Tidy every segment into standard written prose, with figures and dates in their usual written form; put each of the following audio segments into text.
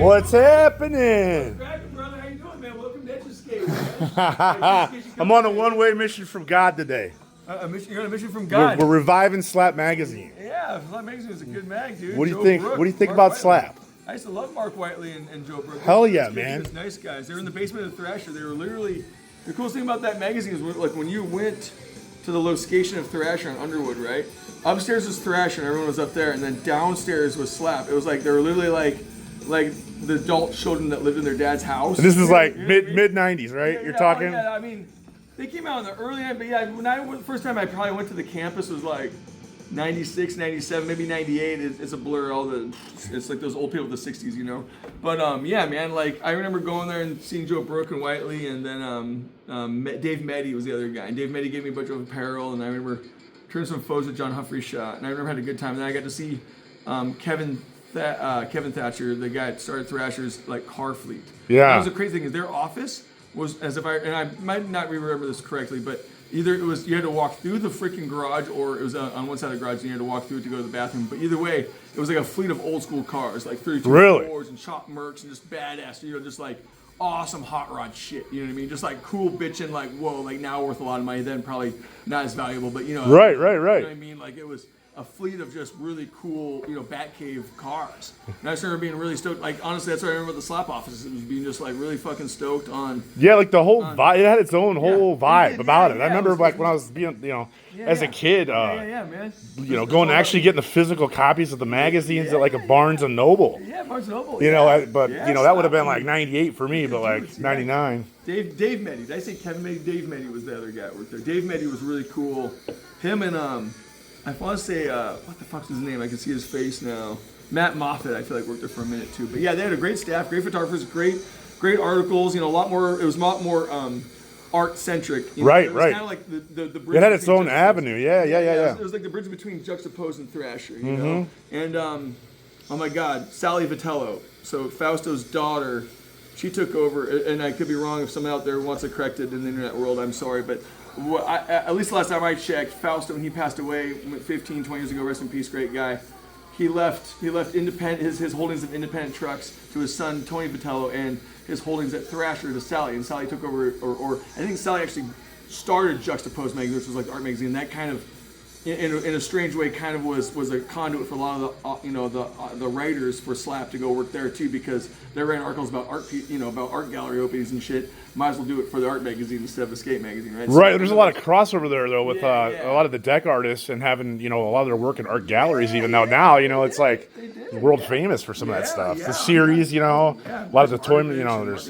What's happening? Brother, how you doing, man? Welcome to Skate, man. I'm on a one-way mission from God today. You're on a mission from God. We're reviving Slap Magazine. Yeah, Slap Magazine is a good mag, dude. What do you Joe think? Brook, What do you think Mark about Whiteley. Slap? I used to love Marc Whiteley and Joe Brook. Hell yeah, man. It's nice guys. They were in the basement of the Thrasher. They were literally. The coolest thing about that magazine is like when you went to the location of Thrasher on Underwood, right? Upstairs was Thrasher and everyone was up there, and then downstairs was Slap. It was like they were literally like the adult children that lived in their dad's house. And this is like mid '90s, right? Yeah, You're yeah, talking. Yeah, I mean, they came out in the early '90s, but yeah, when I went, first time I probably went to the campus was like 96, 97, maybe 98. It's a blur. It's like those old people of the 60s, you know. But yeah, man, like I remember going there and seeing Joe Brook and Whiteley, and then Dave Meddy was the other guy. And Dave Meddy gave me a bunch of apparel, and I remember turning some photos that John Humphrey shot, and I remember had a good time. And then I got to see Kevin Thatcher, the guy that started Thrasher's like car fleet. Yeah. That was the crazy thing is their office was as if I might not remember this correctly, but either it was you had to walk through the freaking garage, or it was on one side of the garage and you had to walk through it to go to the bathroom. But either way, it was like a fleet of old school cars, like 32 Fords and Chop Mercs and just badass, you know, just like awesome hot rod shit. You know what I mean? Just like cool bitchin', like whoa, like now worth a lot of money, then probably not as valuable, but you know. Right. You know what I mean? Like it was a fleet of just really cool, you know, Batcave cars. And I just remember being really stoked. Like, honestly, that's what I remember with the Slap offices. It was being just, like, really fucking stoked on... Yeah, like the whole vibe. It had its own whole vibe about it. I remember, like, when I was being, you know, as a kid, man. you know, going to actually getting the physical copies of the magazines at, like, a Barnes & Noble. Yeah, Barnes & Noble. You know, but, you know, that would have been, like, 98 for me, but, like, 99. Dave Meddy. Did I say Kevin Meddy? Dave Meddy was the other guy that worked there. Dave Meddy was really cool. Him and, I want to say, what the fuck's his name? I can see his face now. Matt Moffat, I feel like worked there for a minute too. But yeah, they had a great staff, great photographers, great articles. You know, a lot more. It was a lot more art centric. Right. It was kind of like the bridge. It had its own avenue. Yeah. It was like the bridge between Juxtaposed and Thrasher. You know. And oh my God, Sally Vitello. So Fausto's daughter. She took over, and I could be wrong if someone out there wants to correct it in the internet world. I'm sorry, but. At least the last time I checked, Fausto, when he passed away 15, 20 years ago, rest in peace, great guy. He left independent his holdings of independent trucks to his son Tony Vitello, and his holdings at Thrasher to Sally. And Sally took over, or I think Sally actually started Juxtaposed magazine, which was like the art magazine. That kind of, in a strange way, kind of was a conduit for a lot of the the writers for Slap to go work there too, because they ran articles about about art gallery openings and shit. Might as well do it for the art magazine instead of a skate magazine, right? Right. There's a lot of crossover there, though, with a lot of the deck artists and having, you know, a lot of their work in art galleries, even though now, you know, it's like world famous for some of that stuff. The series, you know, a lot of the toy, you know, there's...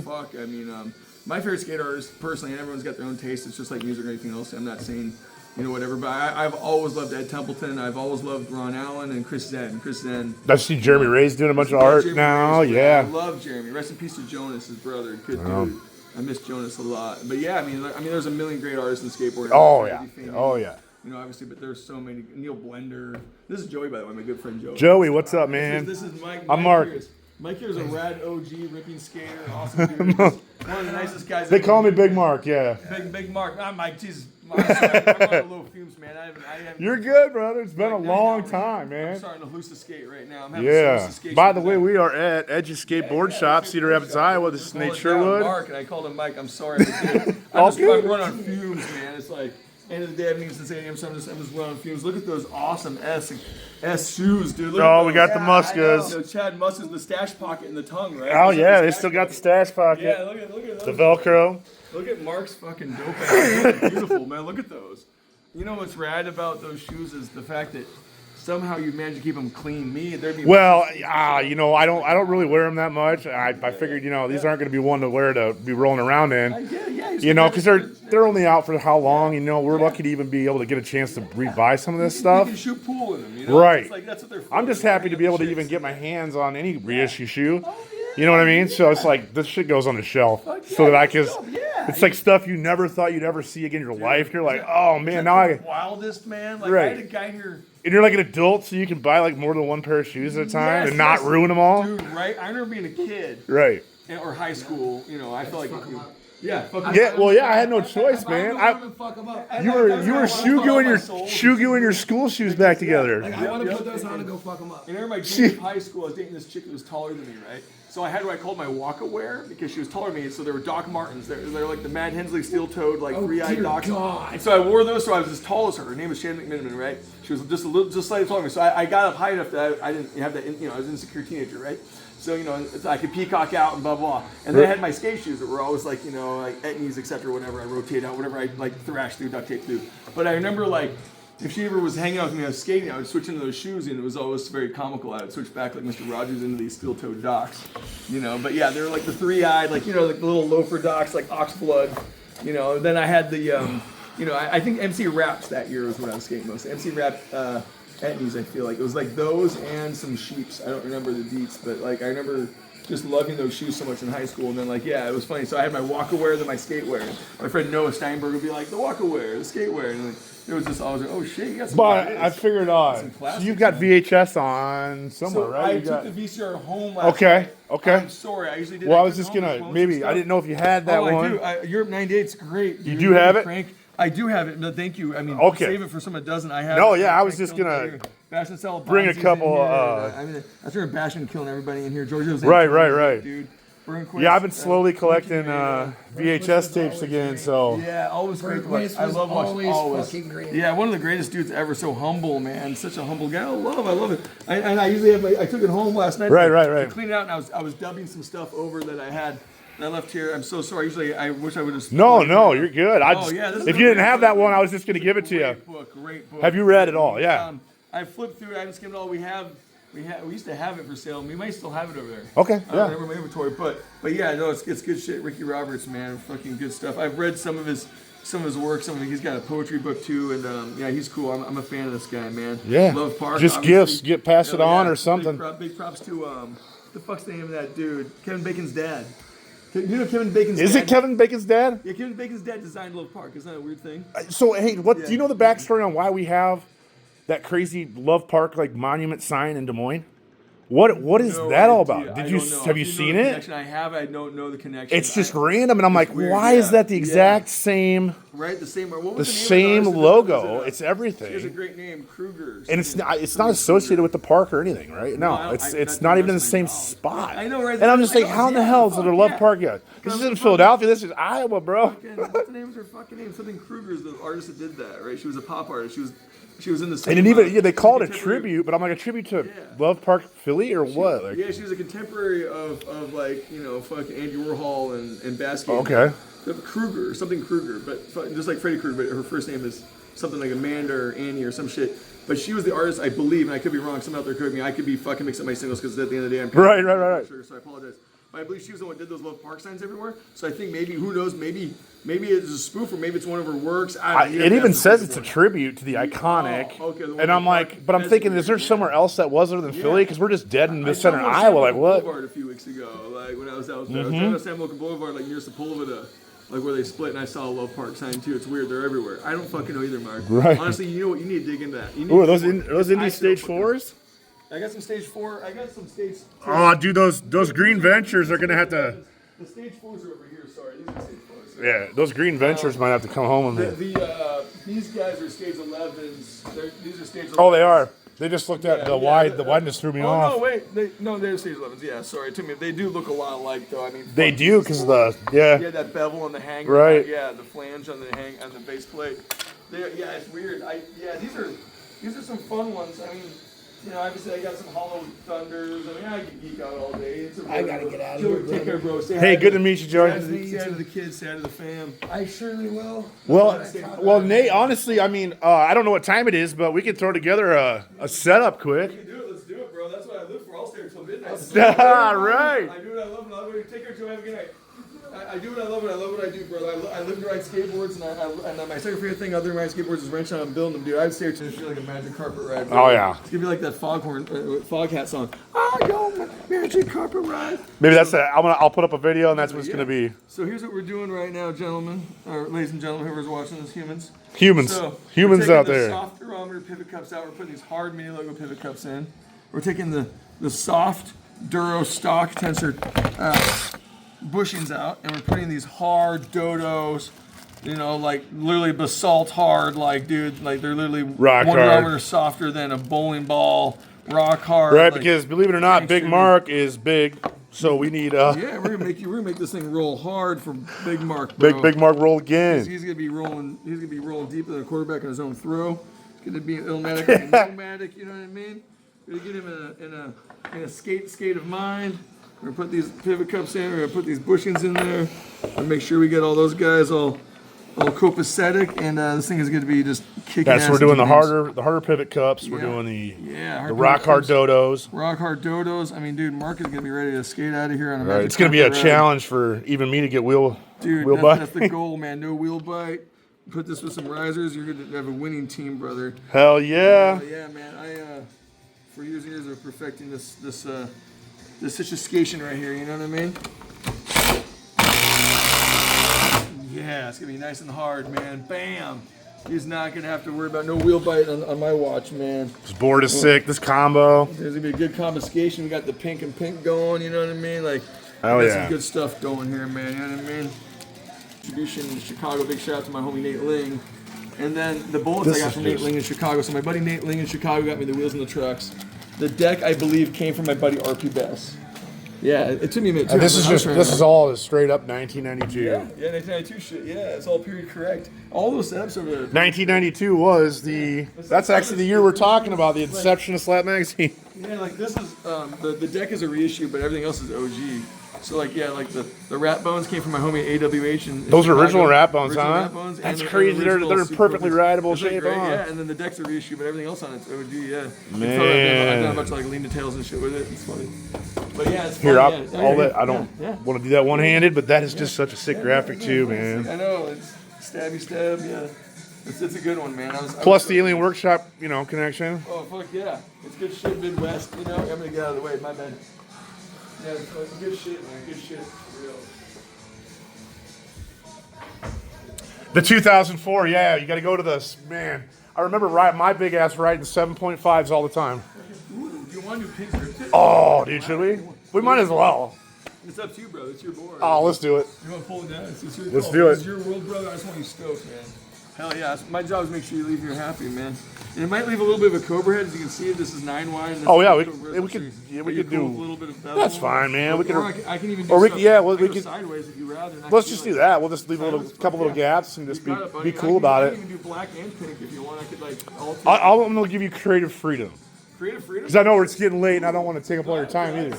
Fuck, I mean, my favorite skate artist, personally, and everyone's got their own taste. It's just like music or anything else. I'm not saying, you know, whatever, but I've always loved Ed Templeton. I've always loved Ron Allen and Chris Zen. I see Jeremy Ray's doing a bunch of art now. I love Jeremy. Rest in peace to Jonas, his brother. Good dude. I miss Jonas a lot. But yeah, I mean, there's a million great artists in skateboarding. Oh yeah. You know, obviously, but there's so many. Neil Blender. This is Joey, by the way, my good friend Joey. Joey, what's up, man? This is Mike. I'm Marc. Mike here is a rad OG ripping skater, awesome dude. One of the nicest guys. They call me Big Marc, yeah. Big Marc. I'm Mike. Jesus. I'm sorry. I'm on a little fumes, man. I haven't, You're good, brother. It's been a long time, man. I'm starting to hallucinate right now. I'm having By the way, we are at Edge's Skateboard Shop, Cedar Rapids, Iowa. This is Nate Sherwood. Marc, and I called him Mike. I'm sorry. I'm running on fumes, man. It's like end of the day. I haven't even since 8 a.m. So I'm just running on fumes. Look at those awesome S shoes, dude. Look we got the Muskas. You know, Chad Muskas, the stash pocket and the tongue, right? Oh yeah, they still got the stash pocket. Yeah, look at those. The Velcro. Look at Marc's fucking dope ass. Beautiful, man. Look at those. You know what's rad about those shoes is the fact that somehow you manage to keep them clean. You know, I don't really wear them that much. I figured, you know, these aren't going to be one to wear to be rolling around in. You know, because they're only out for how long? You know, we're lucky to even be able to get a chance to rebuy some of this stuff. You can shoot pool in them, you know? Right. It's like, that's what they're for. I'm just happy to be able to even get my hands on any reissue shoe. You know what I mean? So it's like this shit goes on the shelf so that I can. It's like stuff you never thought you'd ever see again in your life. You're like, oh man, now I. Wildest man. Like I had a guy here. And you're like an adult, so you can buy like more than one pair of shoes at a time and not ruin them all. Dude, right? I remember being a kid. Right. Or high school. You know, I felt like. Yeah, fucking Yeah, well, yeah, I had no choice, man. Fuck 'em up. You were shoe-gooing your school shoes back together. Like, I want to put those on and go fuck them up. And I remember my junior high school, I was dating this chick that was taller than me, right? So I had what I called my walk-aware because she was taller than me. So there were Doc Martens. They're like the Mad Hensley steel-toed, like three-eyed Docs. God. And so I wore those. So I was as tall as her. Her name was Shannon McMiniman, right? She was just slightly taller than me. So I got up high enough that I didn't have that. I was an insecure teenager, right? So I could peacock out and blah blah. And then I had my skate shoes that were always like like etnies, etc. Whatever I rotate out, whatever I like thrash through, duct tape through. But I remember like, if she ever was hanging out with me, I was skating, I would switch into those shoes, and it was always very comical. I would switch back like Mr. Rogers into these steel-toed Docs, But yeah, they were like the three-eyed, like like the little loafer Docs, like Oxblood, And then I had the, I think MC Raps that year was when I was skating most. MC Rap etnies, I feel like it was like those and some Sheeps. I don't remember the deets, but like I remember just loving those shoes so much in high school. And then it was funny. So I had my walk-aware, then my skate-wear. My friend Noah Steinberg would be like, the walk-aware, the skate-wear, and it was just always like, oh shit, you got some. But I figured so you've got VHS on somewhere, so right? I took the VCR home last night. Okay. I'm sorry, I usually did. Well, I was just gonna maybe I didn't know if you had that one. I do. Europe '98's great. You do have it? Frank. I do have it. No, thank you. I mean, save it for someone that doesn't. I have. No, it. yeah, I was just gonna bring a couple. I started bashing and killing everybody in here. Georgio's right, dude. Yeah, I've been slowly collecting VHS tapes again. So yeah, always great to watch. I love watching. Always. Yeah, one of the greatest dudes ever. So humble, man. Such a humble guy. I love it. And I usually have. I took it home last night. Right. To clean it out, and I was dubbing some stuff over that I had. I left here. I'm so sorry. Usually, I wish I would have. No, you're good. If you didn't have that one, I was just going to give it to you. Great book. Have you read it all? Yeah. I flipped through it. I haven't skimmed it all. We used to have it for sale. We might still have it over there. Okay. I don't remember my inventory, but yeah, no, it's good shit. Ricky Roberts, man, fucking good stuff. I've read some of his work. He's got a poetry book too, and yeah, he's cool. I'm a fan of this guy, man. Yeah. Love Park. Just gifts. Pass it on or something. Big props to the fuck's the name of that dude? Kevin Bacon's dad. You know Kevin Bacon's dad? Is it Kevin Bacon's dad? Yeah, Kevin Bacon's dad designed Love Park. Isn't that a weird thing? So, hey, do you know the backstory on why we have that crazy Love Park monument sign in Des Moines? What is that all about? Have you seen it? I have. I don't know the connection. It's just random, and I'm like, why is that the exact same? Right, the same. What was the same logo. It's everything. It's a great name, Kruger's. And it's not associated with the park or anything, right? No, it's not even in the same spot. I know, right? And I'm just like, how in the hell is it a Love Park yet? This is in Philadelphia. This is Iowa, bro. What's the name of her fucking name? Something Kruger's the artist that did that, right? She was a pop artist. She was in the same. And even they call it a tribute, but I'm like, a tribute to Love Park Philly or what? She was a contemporary of fucking Andy Warhol and Basquiat. Okay. Kruger, something Kruger, but just like Freddy Krueger, but her first name is something like Amanda or Annie or some shit. But she was the artist, I believe, and I could be wrong. Someone out there correct me. I could be fucking mixing up my singles because at the end of the day, I'm right. Sure, so I apologize. But I believe she was the one that did those Love Park signs everywhere. So I think maybe, who knows, maybe it's a spoof or maybe it's one of her works. It even says it's a tribute to the iconic. Oh, okay, and I'm like, but I'm thinking, is there somewhere else that was other than Philly? Because we're just dead in the center of Iowa. Like what? Boulevard a few weeks ago, like when I was out there, I was driving down San Local Boulevard, like near Sepulveda, like where they split, and I saw a Love Park sign too. It's weird, they're everywhere. I don't fucking know either, Mark. Right. Honestly, you know what? You need to dig into that. Ooh, are those indie stage 4s? I got some stage 4. I got some stage. Oh, dude, those Green Ventures are gonna have to. The stage 4s are over here. Sorry, these are stage 4s. Yeah, those Green Ventures might have to come home with me. These guys are stage 11s. These are stage 11s. Oh, they are. They just looked at the wideness threw me off. Oh no, wait, they're stage 11s. Yeah, sorry, to me, they do look a lot alike though. I mean, they do because yeah, that bevel on the hanger. Right. Yeah, the flange on the base plate. Yeah, it's weird. These are some fun ones. I mean, obviously I got some Hollow Thunders. I mean, I can geek out all day. I gotta get out of here. Take care, bro. Hey, good to meet you, Joey. Say hi to the kids. Say hi to the fam. I surely will. Well, Nate. Honestly, I mean, I don't know what time it is, but we can throw together a setup quick. We can do it. Let's do it, bro. That's what I live for. I'll stay until midnight. Right. I do what I love. Take care, Joe. Have a good night. I do what I love, and I love what I do, brother. I live to ride skateboards, and my second favorite thing other than riding skateboards is wrenching on and building them, dude. I'd stay to feel like a magic carpet ride. Bro. Oh yeah. It's gonna be like that fog hat song. Oh, yo, magic carpet ride. Maybe that's it. I'll put up a video, and that's what it's gonna be. So here's what we're doing right now, gentlemen, or ladies and gentlemen, whoever's watching this, humans. Humans out there. We're taking the soft durometer pivot cups out. We're putting these hard mini logo pivot cups in. We're taking the soft Duro stock tensor bushings out, and we're putting these hard dodos, you know, like literally basalt hard, like dude, like they're literally Rock Wonder hard. Woman are softer than a bowling ball, rock hard. Right, like, because believe it or not, Big gangster. Marc is big, so we need Yeah, we're gonna make this thing roll hard for Big Marc, bro. Big Marc roll again. He's gonna be rolling. He's gonna be rolling deeper than a quarterback on his own throw. It's gonna be Illmatic and nomadic. You know what I mean? We're gonna get him in a skate of mind. We're gonna put these pivot cups in. We're gonna put these bushings in there. And make sure we get all those guys all copacetic. And this thing is gonna be just kicking. Yeah, ass so we're doing into the harder pivot cups. We're Yeah. doing the hard rock hard pivot cups, dodos. rock hard dodos. I mean, dude, Marc is gonna be ready to skate out of here on a Right, magic it's gonna be a carpet ride. challenge for even me to get wheel Dude, bite. that's the goal, man. No wheel bite. Put this with some risers. You're gonna have a winning team, brother. Hell yeah. Yeah, man. I for years and years of perfecting this situation right here. You know what I mean? Yeah, it's gonna be nice and hard, man. Bam. He's not gonna have to worry about no wheel bite on my watch, man. This board is sick. This combo. There's gonna be a good confiscation. We got the pink and pink going. You know what I mean? Like, Hell we got yeah. some good stuff going here, man. You know what I mean? Distribution in Chicago. Big shout out to my homie Nate Ling. And then the bullets This I got is from Nate just- Ling in Chicago. So my buddy Nate Ling in Chicago got me the wheels and the trucks. The deck, I believe, came from my buddy RP Bass. Yeah, it took me a minute too. And this is all straight up 1992. Yeah, 1992 shit. Yeah, it's all period correct. All those setups over there. 1992 was that's actually the year we're talking about, the inception of Slap Magazine. Yeah, like this is the deck is a reissue, but everything else is OG. So like yeah, like the rat bones came from my homie AWH and Those are original rat bones, Original huh? rat bones and That's the crazy. They're original in super perfectly bones. rideable Isn't that shape, great? huh? Yeah, and then the deck's a reissue, but everything else on it's OG. Yeah. Man. I've done a bunch of like lean to tails and shit with it. It's funny. But yeah, it's Here, fun. I don't Yeah. want to do that one-handed, but that is just such a sick graphic too, man. I know it's stabby stab. Yeah, it's a good one, man. I was Plus the Alien Workshop, connection. Oh fuck yeah, it's good shit, Midwest. You know, I'm gonna get out of the way. My bad. Yeah, it's good shit, man. Good shit. For real. The 2004, yeah, you got to go to this, man. I remember my big ass riding 7.5s all the time. Ooh, do you want to do pink grip tip? Oh, dude, should we? We might as well. It's up to you, bro. It's your board. Oh, let's do it. You want to pull it down? It's your Let's call. do it. It's your world, brother. I just want you stoked, man. Hell yeah. My job is to make sure you leave here happy, man. And it might leave a little bit of a Cobra head. As you can see, this is 9 wide. And this Oh, yeah, is we Cobra. could Are you do. cool with a little bit of bevel? That's fine, man. We can. Or I can even do or we stuff- could- yeah, well, I we go could- sideways if you rather. and I Let's can just do do like- that. We'll just leave a Sideways, couple fuck little yeah. gaps and just You got it, buddy. be cool about I it. can even do black and pink if you want. I could like alter. I'm gonna give you creative freedom Creative freedom. because I know it's getting late and I don't want to take up all your time either.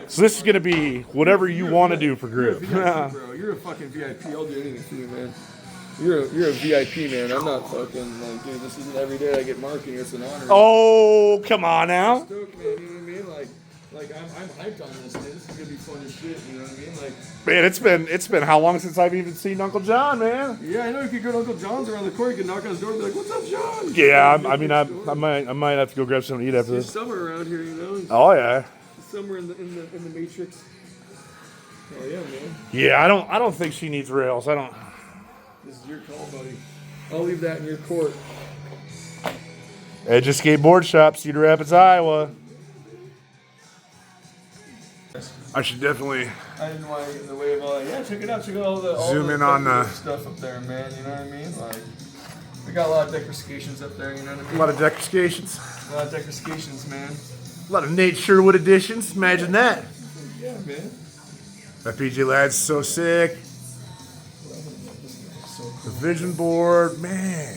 So this is gonna be whatever you want to do for You're a grip. VIP, bro. You're a fucking VIP. I'll do anything for you, man. You're a VIP, man. I'm not fucking like, dude. This isn't every day I get Marc and it's an honor. Oh, come on now. Stoked, man. You know what I mean? Like I'm hyped on this, man. This is gonna be fun as shit. You know what I mean? Like, Man, it's been how long since I've even seen Uncle John, man? yeah, I know you could go to Uncle John's around the corner. You could knock on his door and be like, "What's up, John?" Yeah, I might have to go grab something to eat after There's this. summer around here, you know. Oh yeah. Somewhere in the Matrix. Oh yeah, man. Yeah, I don't think she needs rails. I don't. This is your call, buddy. I'll leave that in your court. Edge of Skateboard Shop, Cedar Rapids, Iowa. I should definitely. I didn't want to get in the way of all that. Yeah, check it out. Check out all the Zoom in on the- stuff up there, man. You know what I mean? Like, we got a lot of decorations up there. You know what I mean? A lot of decorations. A lot of decorations, man. A lot of Nate Sherwood editions. Imagine that. Yeah, man. That PJ Lad's so sick. The vision board, man.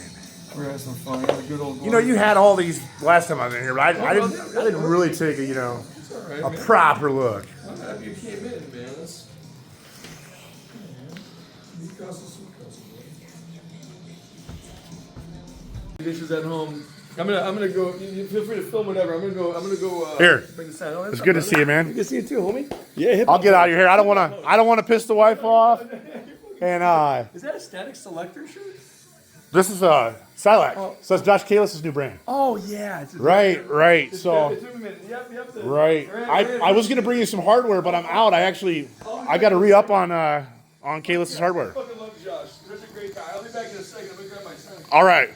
We're having some fun. Yeah, the good old. You had all these last time I was in here, but I didn't really take It's all right, a man. proper look. I'm happy you came in, man. That's. Dishes at home. I'm gonna go. You feel free to film whatever. I'm gonna go. Here. Bring the sign. Oh, It's good to see you, man. Good to see you too, homie. Yeah. I'll get out of your hair. I don't want to piss the wife off. And Is that a static selector shirt? this is Silac. So that's Josh Kalis's new brand. Oh yeah. It's Right. So. It took a minute. Yep. Right. I was gonna bring you some hardware, but I'm out. I got to re-up on Kalis's hardware. I fucking love Josh. Such a great guy. I'll be back in a second. I'm gonna grab my son. All right.